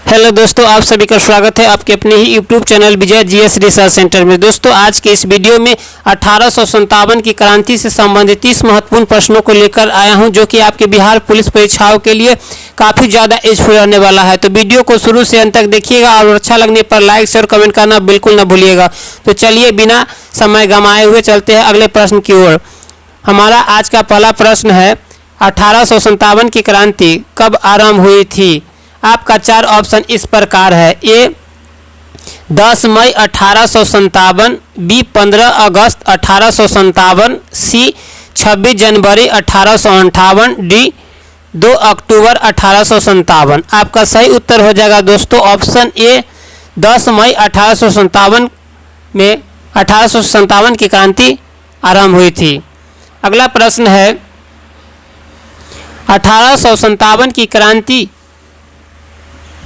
Hello दोस्तों, आप सभी का स्वागत है आपके अपने ही यूट्यूब चैनल विजय जीएस रिसर्च सेंटर में। दोस्तों, आज के इस वीडियो में 1857 की क्रांति से संबंधित 30 महत्वपूर्ण प्रश्नों को लेकर आया हूं, जो कि आपके बिहार पुलिस परीक्षाओं के लिए काफ़ी ज़्यादा यूजफुल रहने वाला है। तो वीडियो को शुरू से अंत तक देखिएगा और अच्छा लगने पर लाइक शेयर कमेंट करना बिल्कुल ना भूलिएगा। तो चलिए बिना समय गंवाए हुए चलते हैं अगले प्रश्न की ओर। हमारा आज का पहला प्रश्न है, 1857 की क्रांति कब आरंभ हुई थी? आपका 4 ऑप्शन इस प्रकार है। ए 10 मई 1857, बी 15 अगस्त 1857, सी 26 जनवरी 1858, डी 2 अक्टूबर 1857। आपका सही उत्तर हो जाएगा दोस्तों ऑप्शन ए 10 मई 1857 में 1857 की क्रांति आरंभ हुई थी। अगला प्रश्न है, 1857 की क्रांति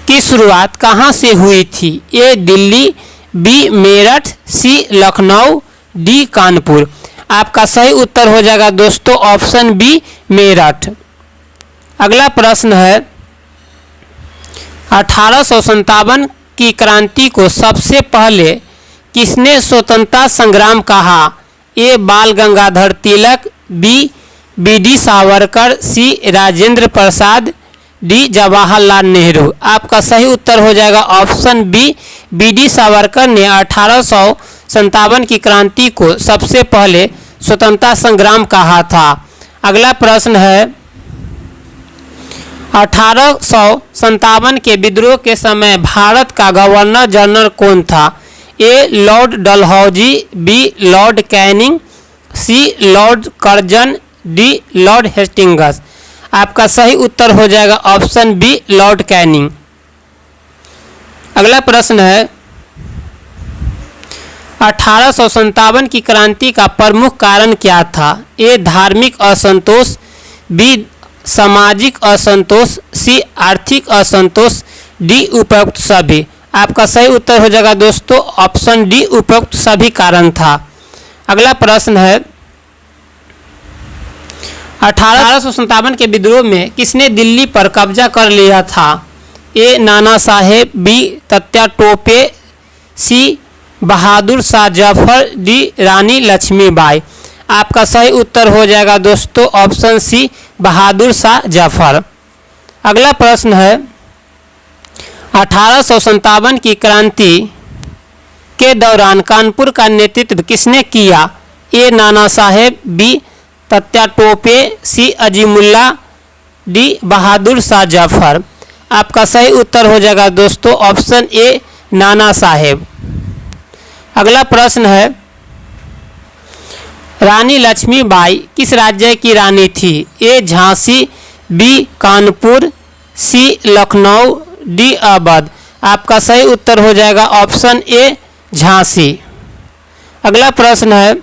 की शुरुआत कहाँ से हुई थी? ए दिल्ली, बी मेरठ, सी लखनऊ, डी कानपुर। आपका सही उत्तर हो जाएगा दोस्तों ऑप्शन बी मेरठ। अगला प्रश्न है, 1857 की क्रांति को सबसे पहले किसने स्वतंत्रता संग्राम कहा? ए बाल गंगाधर तिलक, बी डी सावरकर, सी राजेंद्र प्रसाद, डी जवाहरलाल नेहरू। आपका सही उत्तर हो जाएगा ऑप्शन बी डी सावरकर ने 1857 की क्रांति को सबसे पहले स्वतंत्रता संग्राम कहा था। अगला प्रश्न है, 1857 के विद्रोह के समय भारत का गवर्नर जनरल कौन था? A lord Dalhousie, B lord Canning, C lord Curzon, D lord Hastings. आपका सही उत्तर हो जाएगा ऑप्शन बी लॉर्ड कैनिंग। अगला प्रश्न है, 1857 की क्रांति का प्रमुख कारण क्या था? ए धार्मिक असंतोष, बी सामाजिक असंतोष, सी आर्थिक असंतोष, डी उपरोक्त सभी। आपका सही उत्तर हो जाएगा दोस्तों ऑप्शन डी उपरोक्त सभी कारण था। अगला प्रश्न है, 1857 के विद्रोह में किसने दिल्ली पर कब्जा कर लिया था? ए नाना साहेब, बी तात्या टोपे, सी बहादुर शाह जफर, डी रानी लक्ष्मीबाई। आपका सही उत्तर हो जाएगा दोस्तों ऑप्शन सी बहादुर शाह जफर। अगला प्रश्न है, 1857 की क्रांति के दौरान कानपुर का नेतृत्व किसने किया? ए नाना साहेब, बी तात्या टोपे, सी अजीमुल्ला, डी बहादुर शाह जफर। आपका सही उत्तर हो जाएगा दोस्तों ऑप्शन ए नाना साहेब। अगला प्रश्न है, रानी लक्ष्मीबाई किस राज्य की रानी थी? ए झांसी, बी कानपुर, सी लखनऊ, डी अवध। आपका सही उत्तर हो जाएगा ऑप्शन ए झांसी। अगला प्रश्न है,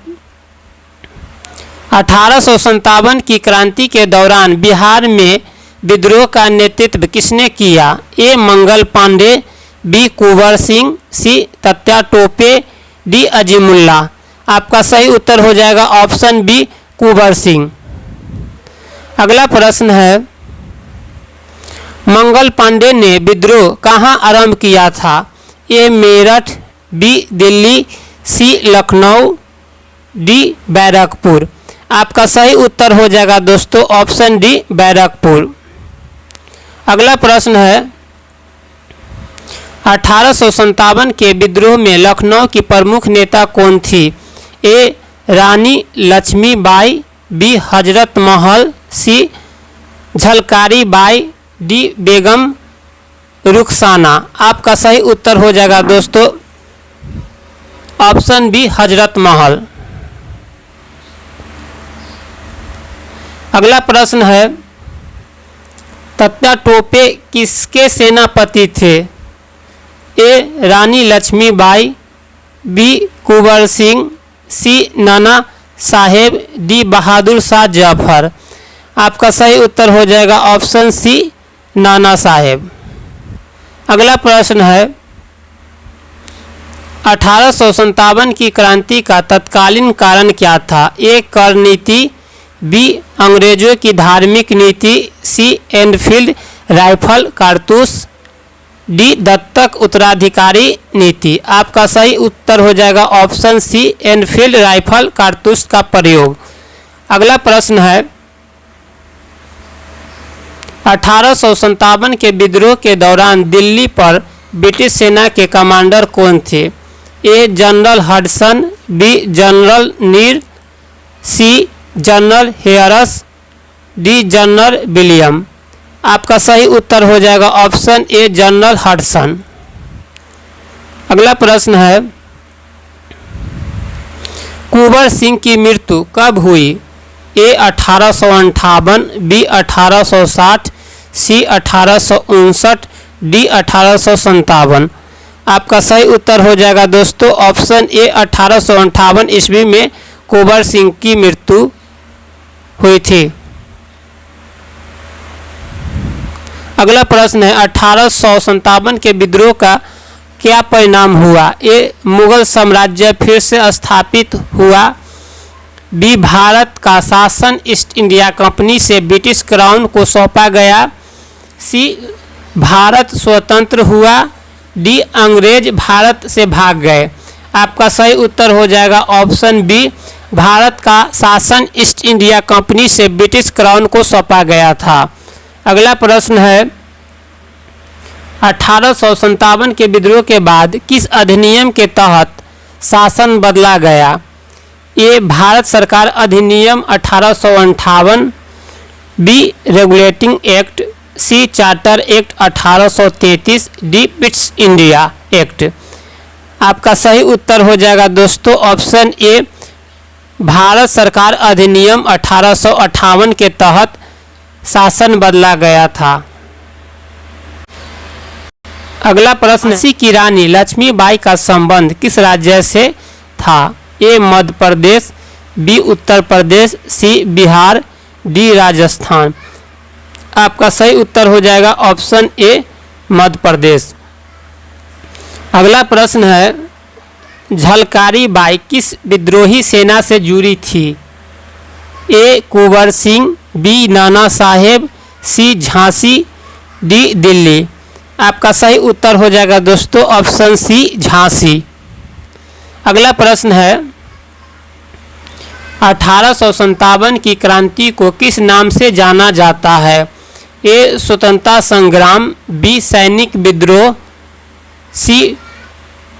1857 की क्रांति के दौरान बिहार में विद्रोह का नेतृत्व किसने किया? ए मंगल पांडे, बी कुंवर सिंह, सी तात्या टोपे, डी अजीमुल्ला। आपका सही उत्तर हो जाएगा ऑप्शन बी कुंवर सिंह। अगला प्रश्न है, मंगल पांडे ने विद्रोह कहाँ आरंभ किया था? ए मेरठ, बी दिल्ली, सी लखनऊ, डी बैरकपुर। आपका सही उत्तर हो जाएगा दोस्तों ऑप्शन डी बैरकपुर। अगला प्रश्न है, 1857 के विद्रोह में लखनऊ की प्रमुख नेता कौन थी? ए रानी लक्ष्मीबाई, बी हजरत महल, सी झलकारी बाई, डी बेगम रुखसाना। आपका सही उत्तर हो जाएगा दोस्तों ऑप्शन बी हजरत महल। अगला प्रश्न है, तात्या टोपे किसके सेनापति थे? ए रानी लक्ष्मीबाई, बी कुंवर सिंह, सी नाना साहेब, डी बहादुर शाह जफर। आपका सही उत्तर हो जाएगा ऑप्शन सी नाना साहेब। अगला प्रश्न है, 1857 की क्रांति का तत्कालीन कारण क्या था? ए कर नीति, बी अंग्रेजों की धार्मिक नीति, सी एनफील्ड राइफल कारतूस, डी दत्तक उत्तराधिकारी नीति। आपका सही उत्तर हो जाएगा ऑप्शन सी एनफील्ड राइफल कारतूस का प्रयोग। अगला प्रश्न है 1857 के विद्रोह के दौरान दिल्ली पर ब्रिटिश सेना के कमांडर कौन थे? A general Hudson, B general Neill, C general हेयरस, डी जनरल विलियम। आपका सही उत्तर हो जाएगा ऑप्शन ए जनरल हडसन। अगला प्रश्न है कुंवर सिंह की मृत्यु कब हुई? ए 1858, बी 1860, सी 1859, डी 1857। आपका सही उत्तर हो जाएगा दोस्तों ऑप्शन ए 1858 ईस्वी में कुंवर सिंह की मृत्यु हुई थी। अगला प्रश्न है 1857 के विद्रोह का क्या परिणाम हुआ? ए मुगल साम्राज्य फिर से स्थापित हुआ, बी भारत का शासन ईस्ट इंडिया कंपनी से ब्रिटिश क्राउन को सौंपा गया, सी भारत स्वतंत्र हुआ, डी अंग्रेज भारत से भाग गए। आपका सही उत्तर हो जाएगा ऑप्शन बी भारत का शासन ईस्ट इंडिया कंपनी से ब्रिटिश क्राउन को सौंपा गया था। अगला प्रश्न है 1857 के विद्रोह के बाद किस अधिनियम के तहत शासन बदला गया? ए भारत सरकार अधिनियम 1858, B regulating act, C charter act 1833, D British India act. आपका सही उत्तर हो जाएगा दोस्तों ऑप्शन ए भारत सरकार अधिनियम 1858 के तहत शासन बदला गया था। अगला प्रश्न झांसी की रानी लक्ष्मीबाई का संबंध किस राज्य से था? ए मध्य प्रदेश, बी उत्तर प्रदेश, सी बिहार, डी राजस्थान। आपका सही उत्तर हो जाएगा ऑप्शन ए मध्य प्रदेश। अगला प्रश्न है झलकारी बाई किस विद्रोही सेना से जुड़ी थी? ए कुंवर सिंह, बी नाना साहेब, सी झांसी, डी दिल्ली। आपका सही उत्तर हो जाएगा दोस्तों ऑप्शन सी झांसी। अगला प्रश्न है 1857 की क्रांति को किस नाम से जाना जाता है? ए स्वतंत्रता संग्राम, बी सैनिक विद्रोह, सी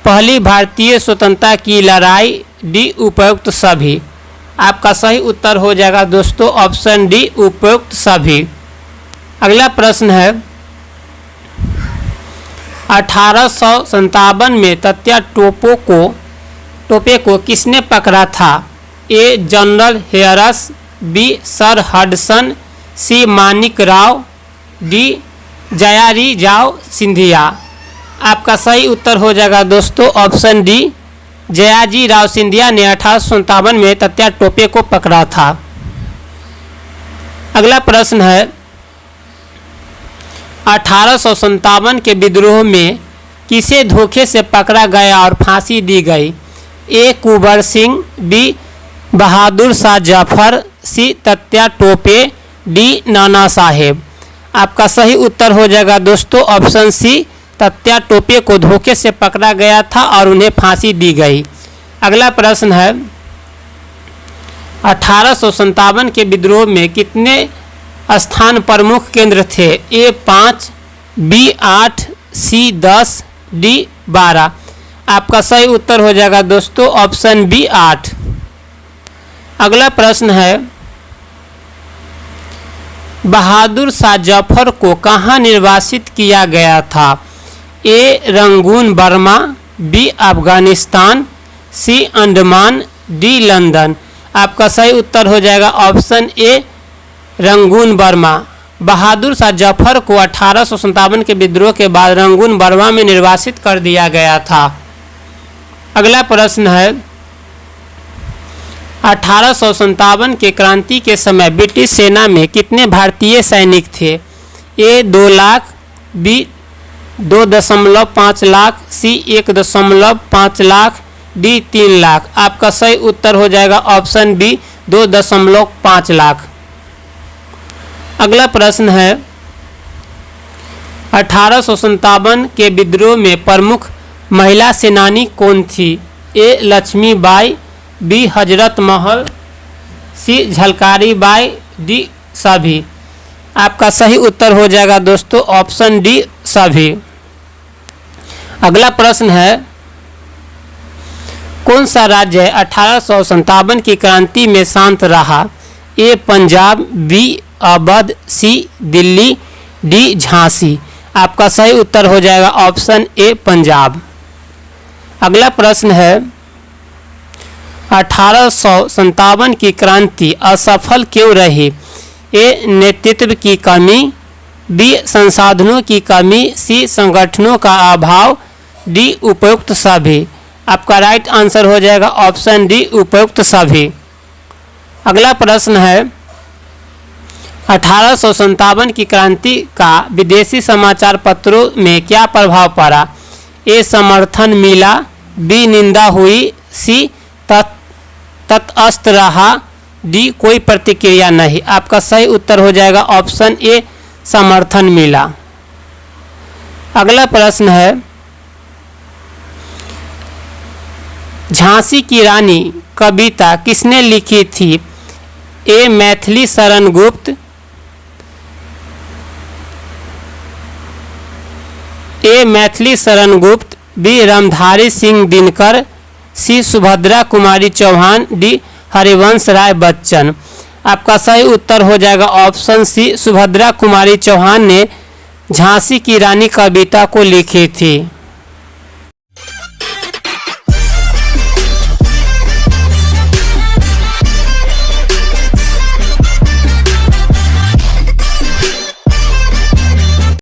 पहली भारतीय स्वतंत्रता की लड़ाई, डी उपयुक्त सभी। आपका सही उत्तर हो जाएगा दोस्तों ऑप्शन डी उपयुक्त सभी। अगला प्रश्न है 1857 में तात्या टोपे को किसने पकड़ा था? ए जनरल हेयरस, B sir Hudson, C Manik Rao, D जयारी जाव सिंधिया। आपका सही उत्तर हो जाएगा दोस्तों ऑप्शन डी जयाजी राव सिंधिया ने 1857 में तात्या टोपे को पकड़ा था। अगला प्रश्न है 1857 के विद्रोह में किसे धोखे से पकड़ा गया और फांसी दी गई? ए कुंवर सिंह, बी बहादुर शाह जफर, सी तात्या टोपे, डी नाना साहेब। आपका सही उत्तर हो जाएगा दोस्तों ऑप्शन सी तात्या टोपे को धोखे से पकड़ा गया था और उन्हें फांसी दी गई। अगला प्रश्न है 1857 के विद्रोह में कितने स्थान प्रमुख केंद्र थे? ए 5, बी 8, सी 10, डी 12। आपका सही उत्तर हो जाएगा दोस्तों ऑप्शन बी 8। अगला प्रश्न है बहादुर शाह जफर को कहाँ निर्वासित किया गया था? ए रंगून बर्मा, बी अफगानिस्तान, सी अंडमान, डी लंदन। आपका सही उत्तर हो जाएगा option A Rangoon Burma. Bahadur Shah Zafar को 1857 के विद्रोह के बाद रंगून बर्मा में निर्वासित कर दिया गया था। अगला प्रश्न है 1857 के क्रांति के समय ब्रिटिश सेना में कितने भारतीय सैनिक थे? ए 2 लाख, बी 2.5 लाख, सी 1.5 लाख, डी 3 लाख। आपका सही उत्तर हो जाएगा ऑप्शन बी 2.5 लाख। अगला प्रश्न है 1857 के विद्रोह में प्रमुख महिला सेनानी कौन थी? ए लक्ष्मीबाई, बी हजरत महल, सी झलकारी बाई, डी सभी। आपका सही उत्तर हो जाएगा दोस्तों ऑप्शन डी सभी। अगला प्रश्न है, कौन सा राज्य 1857 की क्रांति में शांत रहा? ए पंजाब, बी अवध, सी दिल्ली, डी झांसी। आपका सही उत्तर हो जाएगा ऑप्शन ए पंजाब। अगला प्रश्न है, 1857 की क्रांति असफल क्यों रही? ए नेतृत्व की कमी, बी संसाधनों की कमी, सी संगठनों का अभाव, डी उपयुक्त सभी। आपका राइट आंसर हो जाएगा ऑप्शन डी उपयुक्त सभी। अगला प्रश्न है, 1857 की क्रांति का विदेशी समाचार पत्रों में क्या प्रभाव पड़ा? ए समर्थन मिला, बी निंदा हुई, सी तटस्थ रहा, डी कोई प्रतिक्रिया नहीं। आपका सही उत्तर हो जाएगा ऑप्शन ए समर्थन मिला। अगला प्रश्न है, झांसी की रानी कविता किसने लिखी थी? ए मैथिली शरण गुप्त, ए मैथिली शरण गुप्त, बी रामधारी सिंह दिनकर, सी सुभद्रा कुमारी चौहान, डी हरिवंश राय बच्चन। आपका सही उत्तर हो जाएगा ऑप्शन सी सुभद्रा कुमारी चौहान ने झांसी की रानी कविता को लिखी थी।